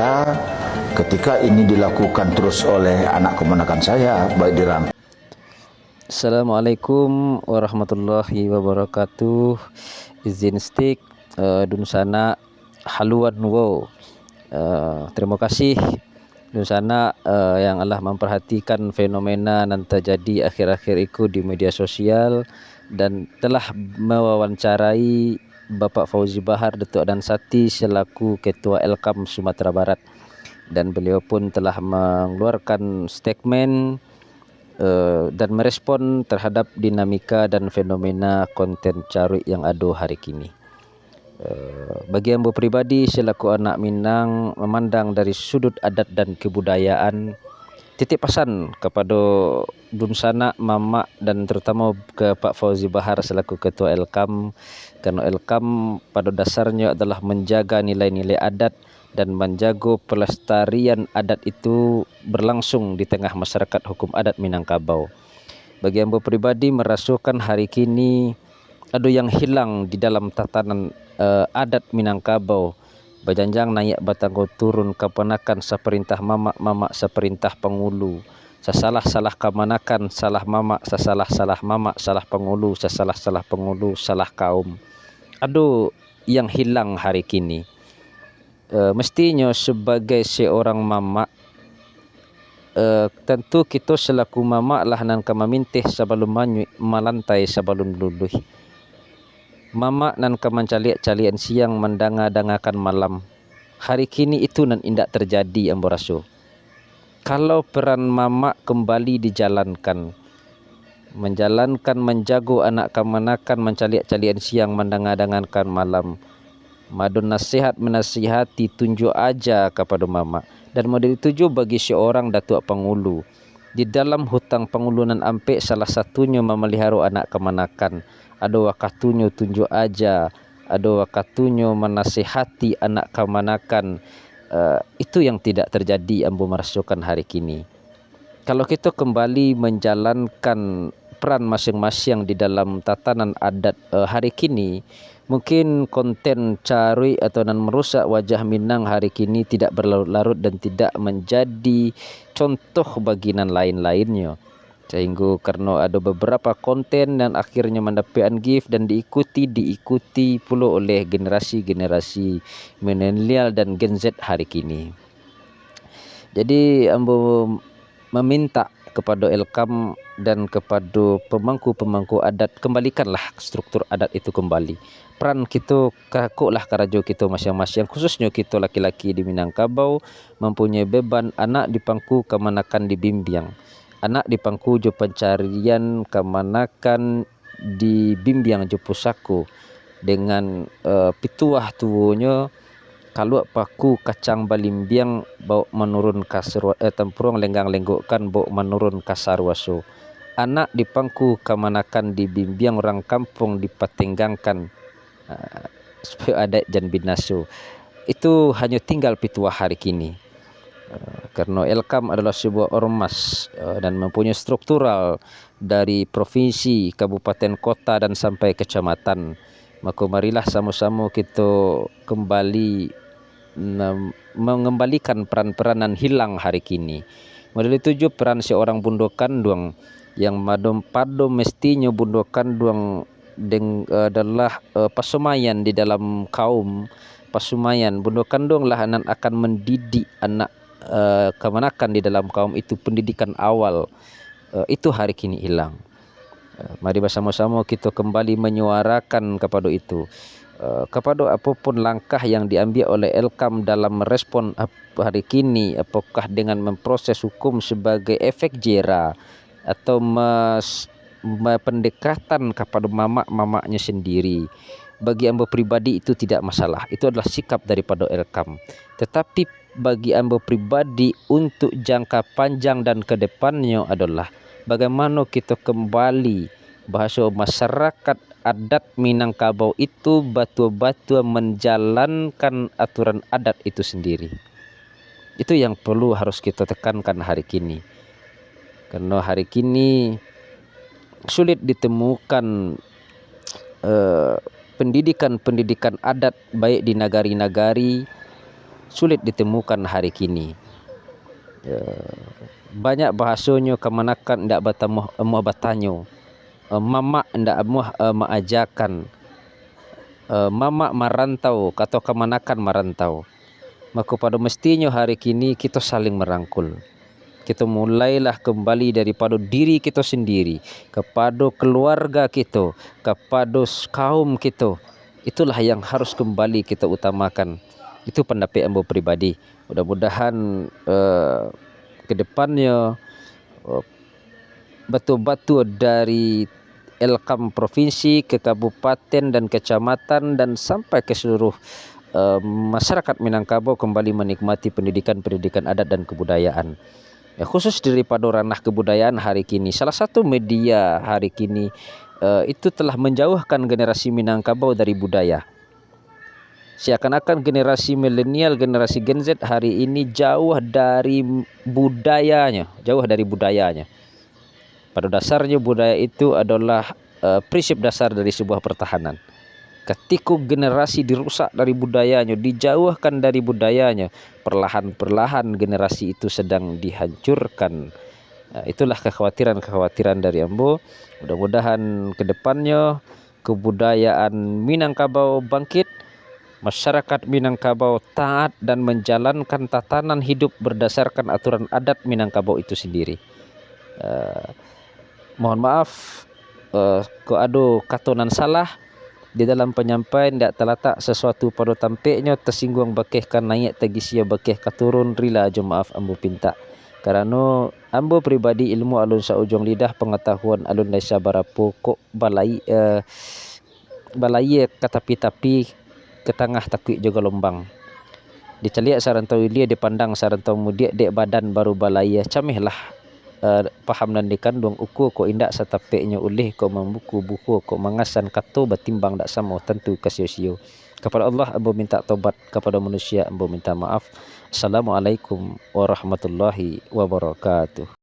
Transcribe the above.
saya ketika ini dilakukan terus oleh anak keponakan saya, baik di Ram. Assalamualaikum warahmatullahi wabarakatuh. Izin stik dun sana haluan wow. Terima kasih dun sana yang Allah memperhatikan fenomena yang terjadi akhir-akhir itu di media sosial dan telah mewawancarai Bapak Fauzi Bahar Datuk Dan Sati selaku Ketua Elkam Sumatera Barat, dan beliau pun telah mengeluarkan statement dan merespon terhadap dinamika dan fenomena konten carut yang ada hari kini. Bagi ambo pribadi selaku anak Minang, memandang dari sudut adat dan kebudayaan, titip pesan kepada Dunsana, Mama, dan terutama ke Pak Fauzi Bahar selaku Ketua Elkam, karena Elkam pada dasarnya adalah menjaga nilai-nilai adat dan menjaga pelestarian adat itu berlangsung di tengah masyarakat hukum adat Minangkabau. Bagi ambo pribadi merasukan hari kini ada yang hilang di dalam tatanan adat Minangkabau. Bajanjang naik batanggo turun kapanakan saperintah mama saperintah pengulu. Sasalah kamanakan salah mama, salah mama salah pengulu, salah pengulu salah kaum. Aduh yang hilang hari kini. Mestinya sebagai seorang mama, tentu kita selaku mama lah nan kamamintih sebelum malantai sebelum luluh. Mama nan kemencalian siang mendanga-dangakan malam. Hari kini itu nan indak terjadi ambo raso. Kalau peran mama kembali dijalankan, menjago anak kemanakan mencalian siang mendanga-dangakan malam. Madun nasihat menasihati tunjuk aja kepada mama. Dan model tujuh bagi seorang datuk pengulu. Di dalam hutang pengulunan ampe salah satunya memelihara anak kemanakan. Ada wakatunya tunjuk aja, ada wakatunya menasihati anak kemanakan. Itu yang tidak terjadi ambo merasakan hari kini. Kalau kita kembali menjalankan peran masing-masing di dalam tatanan adat hari kini, mungkin konten carui atau nan merusak wajah Minang hari kini tidak berlarut-larut dan tidak menjadi contoh bagi nan lain-lainnya. Sehingga karena ada beberapa konten dan akhirnya mendapatkan gift dan diikuti pula oleh generasi-generasi milenial dan Gen Z hari kini. Jadi ambo meminta kepada Elkam dan kepada pemangku-pemangku adat, kembalikanlah struktur adat itu kembali. Peran kita kakuklah karajo kita masing-masing, khususnya kita laki-laki di Minangkabau mempunyai beban anak di pangku kemanakan di Bimbiang. Anak di pangku jo pencarian kemanakan di Bimbiang jo pusako dengan pituah tuanya kalau paku kacang balimbiang bau menurun kasar tempurung lenggang lenggokkan bau menurun kasar waso. Anak di pangku kemanakan di Bimbiang orang kampung dipatenggangkan supaya ada jan binaso. Itu hanya tinggal pituah hari kini. Karena Elkam adalah sebuah ormas dan mempunyai struktural dari provinsi, kabupaten, kota dan sampai kecamatan. Maka marilah sama-sama kita kembali mengembalikan peran-peranan hilang hari kini. Model tujuh peran seorang bundo kandung yang madom pado mestinya bundo kandung adalah pasumayan di dalam kaum. Pasumayan bundo kandung lah nan akan mendidik anak kemanakan di dalam kaum itu, pendidikan awal itu hari kini hilang. Mari bersama-sama kita kembali menyuarakan kepada itu, kepada apapun langkah yang diambil oleh Elkam dalam merespon hari kini, apakah dengan memproses hukum sebagai efek jera atau pendekatan kepada mamak-mamaknya sendiri. Bagi ambo pribadi itu tidak masalah, itu adalah sikap daripada Elkam. Tetapi bagi ambo pribadi untuk jangka panjang dan ke depannya adalah bagaimana kita kembali bahasa masyarakat adat Minangkabau itu betul-betul menjalankan aturan adat itu sendiri. Itu yang perlu harus kita tekankan hari kini. Karena hari kini sulit ditemukan pendidikan adat baik di nagari-nagari sulit ditemukan hari kini. Banyak bahasanya kemanakan ndak batamuh emuh batanyo, mamak ndak emuh maajakan, mamak marantau atau kemanakan marantau. Maka pada mestinya hari kini kita saling merangkul. Kita mulailah kembali daripada diri kita sendiri, kepada keluarga kita, kepada kaum kita. Itulah yang harus kembali kita utamakan. Itu pendapat ambo pribadi. Mudah-mudahan ke depannya betul-betul dari Elkam provinsi ke kabupaten dan kecamatan dan sampai ke seluruh masyarakat Minangkabau kembali menikmati pendidikan adat dan kebudayaan. Ya, khusus daripada ranah kebudayaan hari kini, salah satu media hari kini itu telah menjauhkan generasi Minangkabau dari budaya. Seakan-akan generasi milenial, generasi Gen Z hari ini jauh dari budayanya. Pada dasarnya budaya itu adalah prinsip dasar dari sebuah pertahanan. Ketika generasi dirusak dari budayanya, dijauhkan dari budayanya, perlahan-perlahan generasi itu sedang dihancurkan. Itulah kekhawatiran dari ambo. Mudah-mudahan ke depannya kebudayaan Minangkabau bangkit, masyarakat Minangkabau taat dan menjalankan tatanan hidup berdasarkan aturan adat Minangkabau itu sendiri. Mohon maaf kalau ada katonan salah di dalam penyampaian, tidak terletak sesuatu pada tampiknya tersinggung bakeh kan naik tagisia bakeh katurun rila aja maaf ambo pinta. Karena ambo pribadi ilmu alun saujung lidah, pengetahuan alun laisa barapo kok balai katapi ke tengah takui juga lombang. Diceliak sarantau ilia dipandang sarantau mudia dek badan baru balai camihlah paham dan dikandung uku ko indak satapeknya ulih ko membuku buku ko mengasan kato batimbang dak sama tentu kasio-sio. Kepada Allah ambo minta tobat, kepada manusia ambo minta maaf. Assalamualaikum warahmatullahi wabarakatuh.